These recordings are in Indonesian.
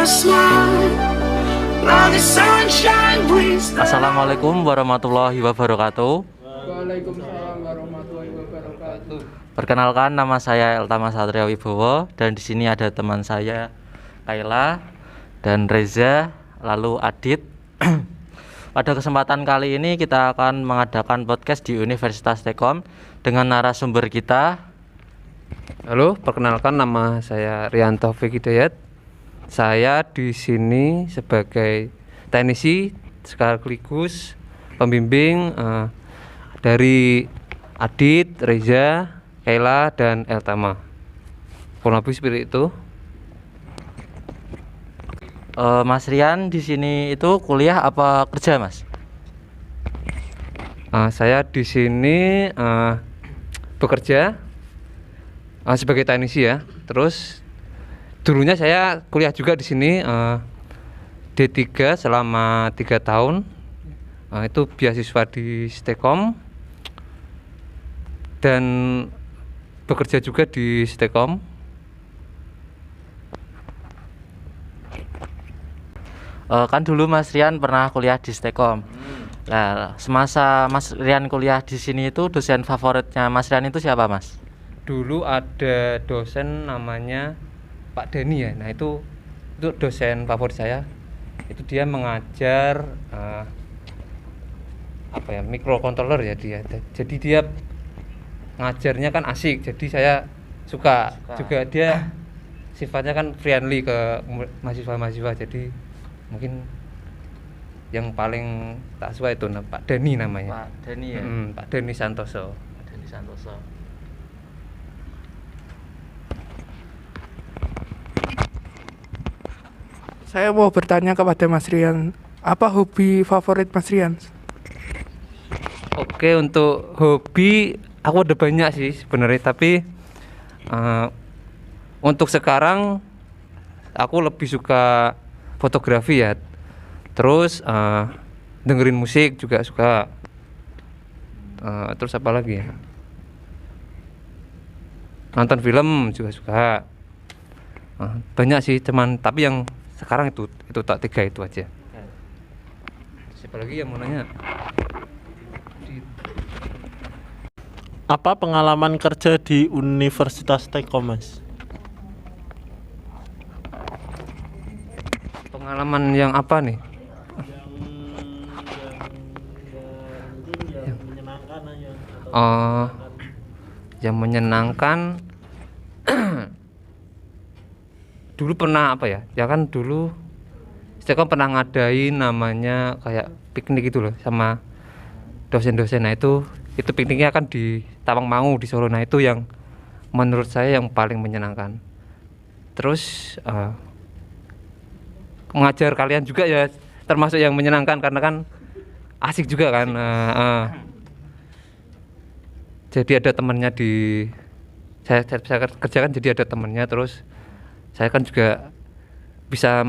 Assalamualaikum warahmatullahi wabarakatuh. Waalaikumsalam warahmatullahi wabarakatuh. Perkenalkan, nama saya Eltama Satria Wibowo dan di sini ada teman saya Kayla dan Reza, lalu Adit. Pada kesempatan kali ini kita akan mengadakan podcast di Universitas Telkom dengan narasumber kita. Halo, perkenalkan nama saya Rian Taufik Hidayat. Saya di sini sebagai teknisi sekaligus pembimbing dari Adit, Reza, Kayla, dan Eltama. Kurang lebih seperti itu. Mas Rian di sini itu kuliah apa kerja, Mas? Saya di sini bekerja sebagai teknisi ya. Terus dulunya saya kuliah juga di sini D3 selama 3 tahun. Itu beasiswa di Stekom dan bekerja juga di Stekom. Kan dulu Mas Rian pernah kuliah di Stekom. Nah, semasa Mas Rian kuliah di sini itu dosen favoritnya Mas Rian itu siapa, Mas? Dulu ada dosen namanya Pak Deni ya. Nah, itu dosen favorit saya. Itu dia mengajar microcontroller ya dia. Jadi dia ngajarnya kan asik. Jadi saya suka. Juga dia sifatnya kan friendly ke mahasiswa-mahasiswa. Jadi mungkin yang paling tak suka itu Pak Deni namanya. Pak Deni ya. Pak Deni Santoso. Pak Deni Santoso. Saya mau bertanya kepada Mas Rian, apa hobi favorit Mas Rian? Oke, untuk hobi aku ada banyak sih sebenarnya, tapi untuk sekarang aku lebih suka fotografi ya. Terus dengerin musik juga suka. Terus apa lagi ya? Nonton film juga suka. Banyak sih, tapi yang sekarang itu tak 3 itu aja. Siapa lagi yang mau nanya? Apa pengalaman kerja di Universitas Telkom, Mas? Pengalaman yang apa nih? Yang menyenangkan aja. Yang menyenangkan dulu pernah apa ya? Ya kan dulu Stekom pernah ngadain namanya kayak piknik gitu loh sama dosen-dosen. Nah itu pikniknya kan di Tawangmangu di Solo. Nah itu yang menurut saya yang paling menyenangkan. Terus mengajar kalian juga ya termasuk yang menyenangkan karena kan asik juga kan. Jadi ada temannya di saya kerjakan, jadi ada temannya, terus saya kan juga bisa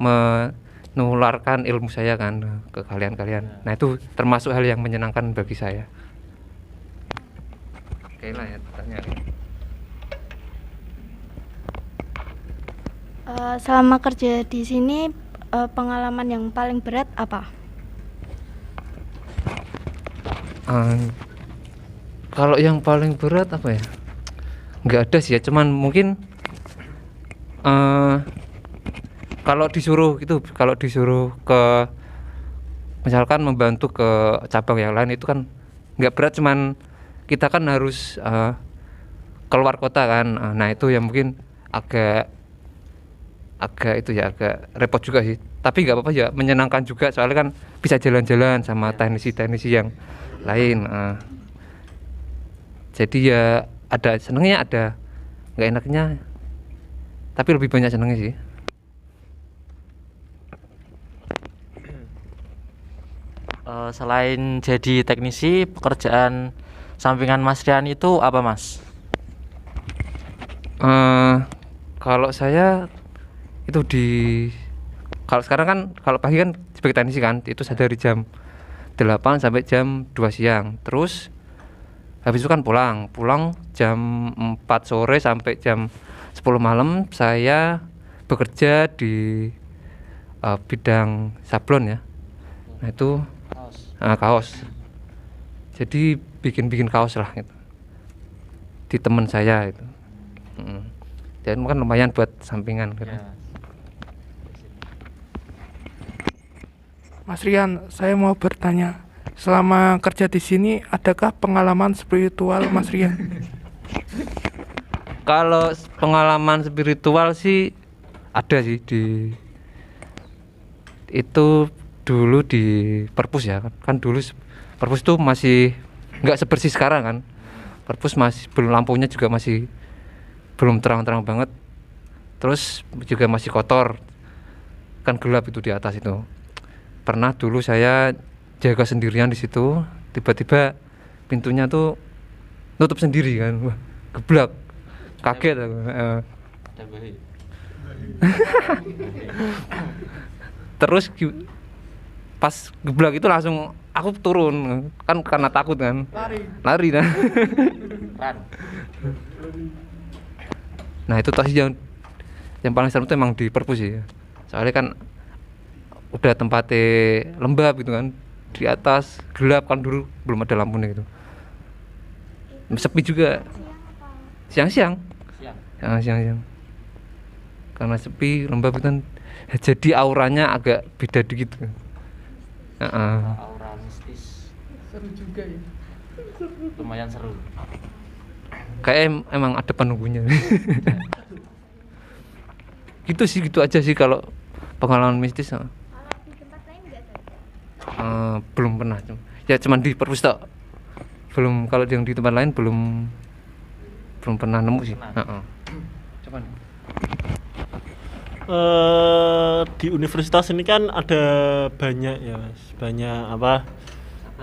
menularkan ilmu saya kan ke kalian. Nah itu termasuk hal yang menyenangkan bagi saya. Oke lah ya, tanya. Selama kerja di sini pengalaman yang paling berat apa? Kalau yang paling berat apa ya? Nggak ada sih ya, cuman mungkin kalau disuruh ke misalkan membantu ke cabang yang lain itu kan nggak berat, cuman kita kan harus keluar kota kan. Nah itu yang mungkin agak repot juga sih, tapi nggak apa-apa ya, menyenangkan juga soalnya kan bisa jalan-jalan sama teknisi yang lain. Jadi ya ada senengnya, ada nggak enaknya, tapi lebih banyak senengnya sih. Selain jadi teknisi, pekerjaan sampingan Mas Rian itu apa, Mas? Kalau saya itu kalau sekarang kan, kalau pagi kan sebagai teknisi kan itu saya dari jam 8 sampai jam 2 siang. Terus habis itu kan pulang jam 4 sore sampai jam 10 malam saya bekerja di bidang sablon ya. Nah itu kaos. Jadi bikin kaos lah gitu. Di teman saya itu. Dan kan lumayan buat sampingan gitu. Mas Rian, saya mau bertanya, selama kerja di sini adakah pengalaman spiritual Mas Rian? Kalau pengalaman spiritual sih ada sih itu dulu di perpus ya kan dulu perpus itu masih nggak sebersih sekarang kan. Perpus masih belum, lampunya juga masih belum terang-terang banget, terus juga masih kotor kan, gelap itu di atas itu. Pernah dulu saya jaga sendirian di situ, tiba-tiba pintunya tuh nutup sendiri kan, wah geblak, kaget aku. Terus pas geblak itu langsung aku turun kan karena takut kan, lari kan. Nah itu tadi yang paling serem itu emang di perpus ya, soalnya kan udah tempatnya lembab gitu kan, di atas gelap kan, dulu belum ada lampunya gitu, sepi juga. Siang karena sepi lembab itu kan, jadi auranya agak beda dikit. Aura mistis. Seru juga ya. Lumayan seru. Kayak emang ada penunggunya. gitu aja sih kalau pengalaman mistis. Kalau di tempat lain nggak ada? Belum pernah, cuman di perpus tok. Belum, kalau yang di tempat lain belum pernah nemu sih. Coba nih. Di universitas ini kan ada banyak ya Mas,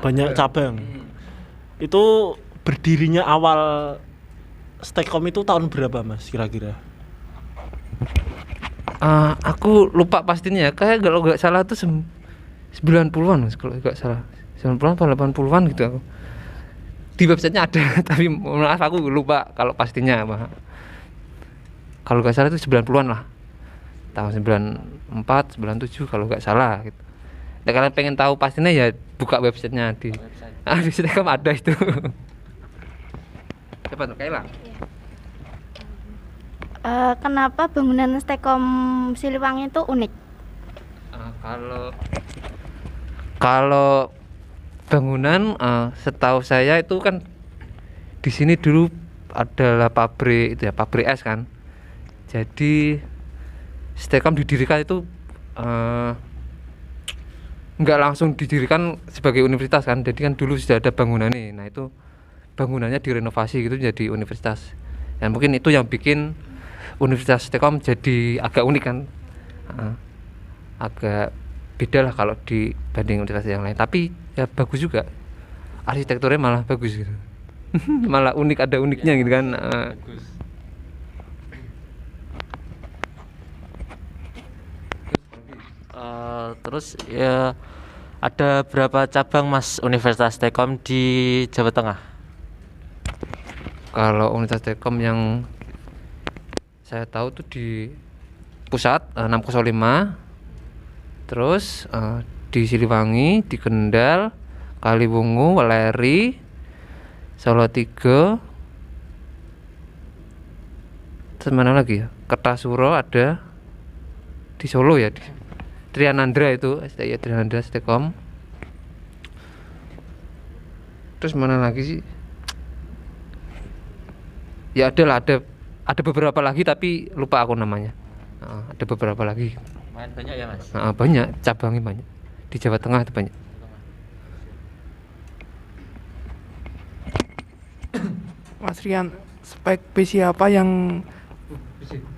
banyak cabang. Itu berdirinya awal Stekom itu tahun berapa Mas kira-kira? Aku lupa pastinya ya, kayak kalau nggak salah tuh 90-an Mas, kalau nggak salah 90-an atau 80-an gitu aku. Di websitenya ada tapi maaf aku lupa kalau pastinya apa. Kalau nggak salah itu 90-an lah, tahun 94, 97 kalau nggak salah gitu. Nah, kalian pengen tahu pastinya ya buka websitenya di Stekom ada itu. Coba tuh Kaila. Kenapa bangunan Stekom Siliwangi itu unik? Kalau bangunan, setahu saya itu kan di sini dulu adalah pabrik itu ya, pabrik es kan. Jadi Stekom didirikan itu nggak langsung didirikan sebagai universitas kan. Jadi kan dulu sudah ada bangunannya. Nah itu bangunannya direnovasi gitu jadi universitas. Dan mungkin itu yang bikin Universitas Stekom jadi agak unik kan, agak beda lah kalau dibanding universitas yang lain. Tapi ya bagus juga, arsitekturnya malah bagus gitu. Malah unik, ada uniknya gitu kan. Bagus. Terus ya ada berapa cabang Mas Universitas Stekom di Jawa Tengah? Kalau Universitas Stekom yang saya tahu tuh di pusat 605, terus di Siliwangi, di Kendal, Kaliwungu, Weleri, Solo 3, terus mana lagi ya? Kertasuro ada di Solo ya, di Trianandra itu, STI Trianandra Stekom. Terus mana lagi sih? Ya ada beberapa lagi tapi lupa aku namanya. Ada beberapa lagi. Lumayan banyak ya Mas? Banyak, cabangnya banyak. Di Jawa Tengah itu banyak. Mas Rian, spek PC apa yang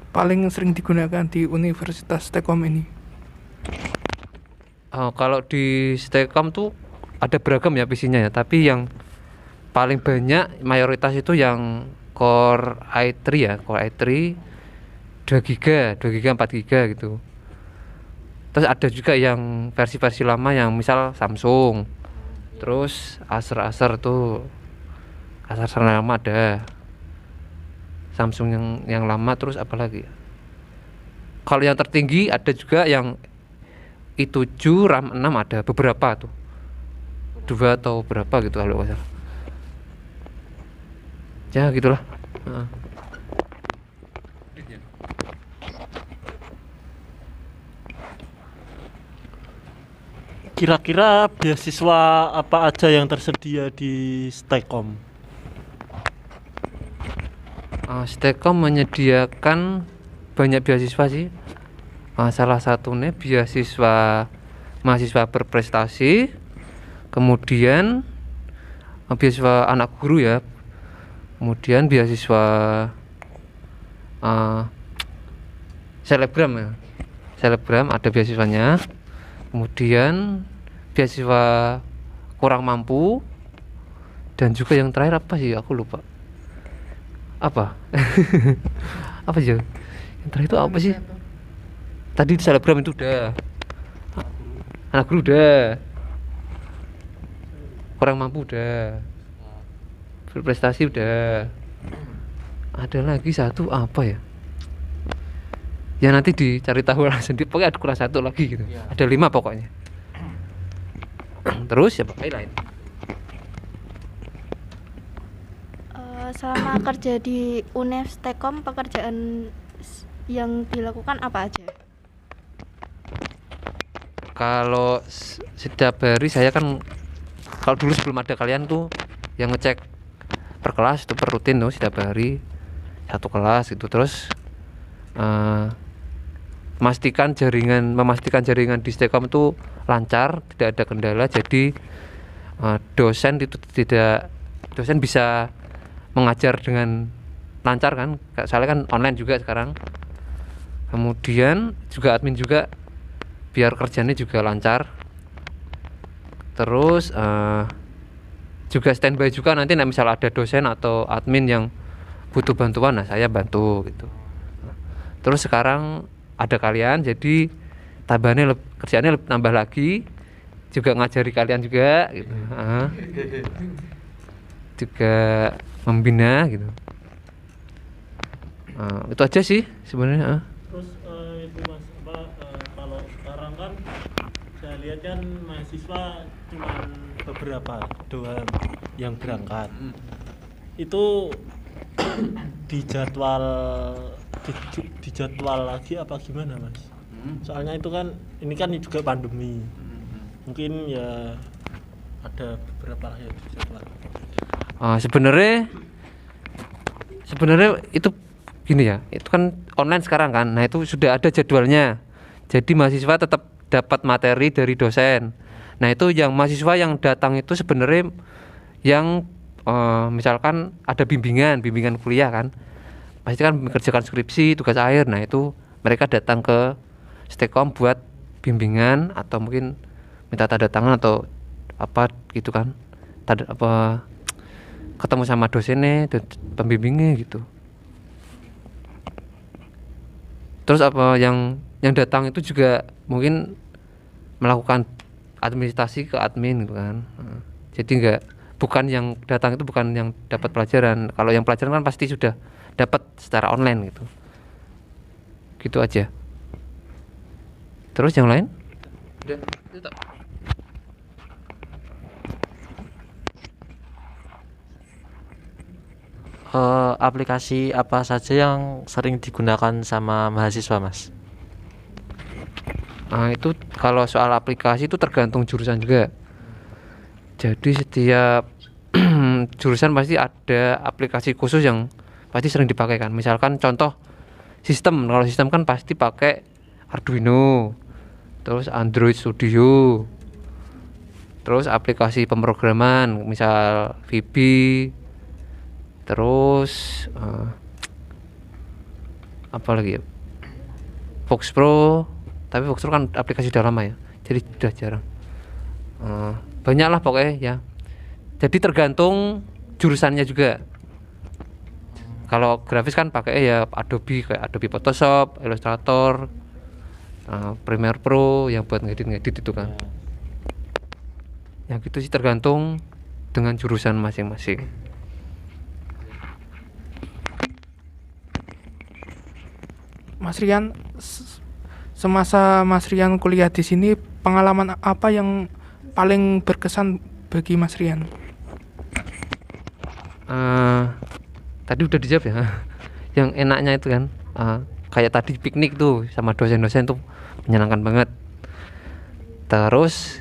paling sering digunakan di Universitas Stekom ini? Kalau di Stekom tuh ada beragam ya PC-nya ya, tapi yang paling banyak mayoritas itu yang Core i3 ya, Core i3 2 GB, 4 GB gitu. Terus ada juga yang versi-versi lama yang misal Samsung, terus Acer tuh, Acer lama ada, Samsung yang lama, terus apa lagi ya? Kalau yang tertinggi ada juga yang i7 RAM 6 ada beberapa tuh. 2 atau berapa gitu kalau nggak salah. Ya gitulah. Heeh. Kira-kira beasiswa apa aja yang tersedia di Stekom? Stekom menyediakan banyak beasiswa sih. Salah satunya beasiswa mahasiswa berprestasi, kemudian beasiswa anak guru ya, kemudian beasiswa selebgram ya, selebgram ada beasiswanya, kemudian beasiswa kurang mampu, dan juga yang terakhir apa sih, aku lupa apa. Apa sih yang terakhir itu apa sih? Tadi di selebgram itu udah, anak guru udah, kurang mampu udah, berprestasi udah, ada lagi satu apa ya, ya nanti dicari tahu langsung. Pokoknya ada kurang satu lagi gitu, ada 5 pokoknya. Terus ya pakai lain. Selama kerja di UNEF Stekom, pekerjaan yang dilakukan apa aja? Kalau setiap hari saya kan, kalau dulu sebelum ada kalian tuh yang ngecek per kelas itu per rutin tuh setiap hari satu kelas gitu. Terus memastikan jaringan di Stekom itu lancar, tidak ada kendala. Jadi dosen bisa mengajar dengan lancar kan, soalnya kan online juga sekarang. Kemudian juga admin juga biar kerjanya juga lancar. Terus juga standby juga nanti misal ada dosen atau admin yang butuh bantuan, nah saya bantu gitu. Terus sekarang ada kalian, jadi tambahannya kerjaannya nambah lagi, juga ngajari kalian juga gitu. Juga membina gitu. Itu aja sih sebenarnya. Terus itu Mas, kalau sekarang kan saya lihat kan mahasiswa cuma beberapa doang yang berangkat. Itu dijadwal lagi apa gimana Mas? Soalnya itu kan ini kan juga pandemi. Mungkin ya ada beberapa yang dijadwal. Sebenarnya itu gini ya, itu kan online sekarang kan. Nah itu sudah ada jadwalnya. Jadi mahasiswa tetap dapat materi dari dosen. Nah itu yang mahasiswa yang datang itu sebenarnya yang misalkan ada bimbingan kuliah kan, pasti kan mengerjakan skripsi, tugas akhir. Nah itu mereka datang ke Stekom buat bimbingan atau mungkin minta tanda tangan atau apa gitu kan, ketemu sama dosennya dan pembimbingnya gitu. Terus yang datang itu juga mungkin melakukan administrasi ke admin gitu kan. Jadi bukan yang datang itu bukan yang dapat pelajaran. Kalau yang pelajaran kan pasti sudah dapat secara online gitu. Gitu aja. Terus yang lain? Udah, itu tak. Aplikasi apa saja yang sering digunakan sama mahasiswa, Mas? Nah itu kalau soal aplikasi itu tergantung jurusan juga. Jadi setiap jurusan pasti ada aplikasi khusus yang pasti sering dipakai kan. Misalkan contoh sistem, kalau sistem kan pasti pakai Arduino, terus Android Studio, terus aplikasi pemrograman misal VB, terus apa lagi ya, Fox Pro. Tapi Fox Pro kan aplikasi udah lama ya, jadi udah jarang. Banyak lah pokoknya ya. Jadi tergantung jurusannya juga. Kalau grafis kan pakai ya Adobe, kayak Adobe Photoshop, Illustrator, Premiere Pro yang buat ngedit itu kan. Ya gitu sih, tergantung dengan jurusan masing-masing. Mas Rian, semasa Mas Rian kuliah di sini, pengalaman apa yang paling berkesan bagi Mas Rian? Tadi udah dijawab ya. Yang enaknya itu kan kayak tadi piknik tuh sama dosen-dosen tuh menyenangkan banget. Terus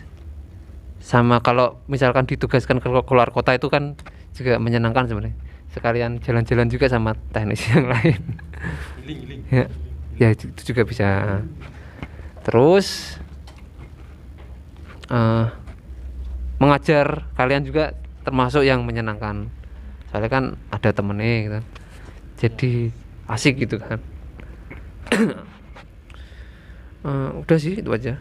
sama kalau misalkan ditugaskan keluar kota itu kan juga menyenangkan sebenarnya. Sekalian jalan-jalan juga sama teknis yang lain. Ya itu juga bisa. Terus mengajar kalian juga termasuk yang menyenangkan. Soalnya kan ada temennya gitu. Jadi asik gitu kan. Udah sih itu aja.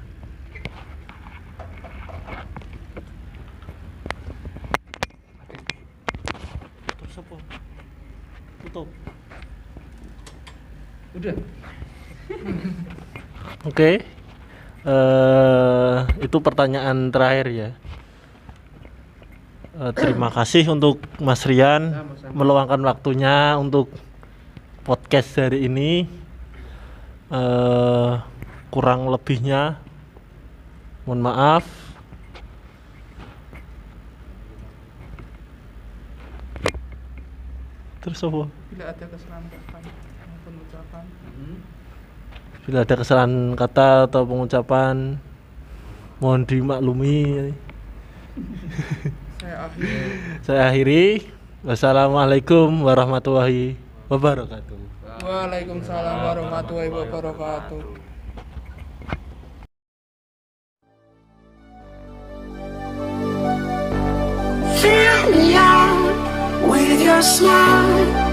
Terus apa? Tutup. Udah. Oke. Itu pertanyaan terakhir ya. Terima kasih untuk Mas Rian meluangkan waktunya untuk podcast hari ini. Kurang lebihnya mohon maaf. Terus apa? Bila ada kesalahan kata maupun ucapan, Bila ada kesalahan kata atau pengucapan, mohon dimaklumi. Saya akhiri. Wassalamualaikum warahmatullahi wabarakatuh. Waalaikumsalam warahmatullahi wabarakatuh. Fill me out with your smile.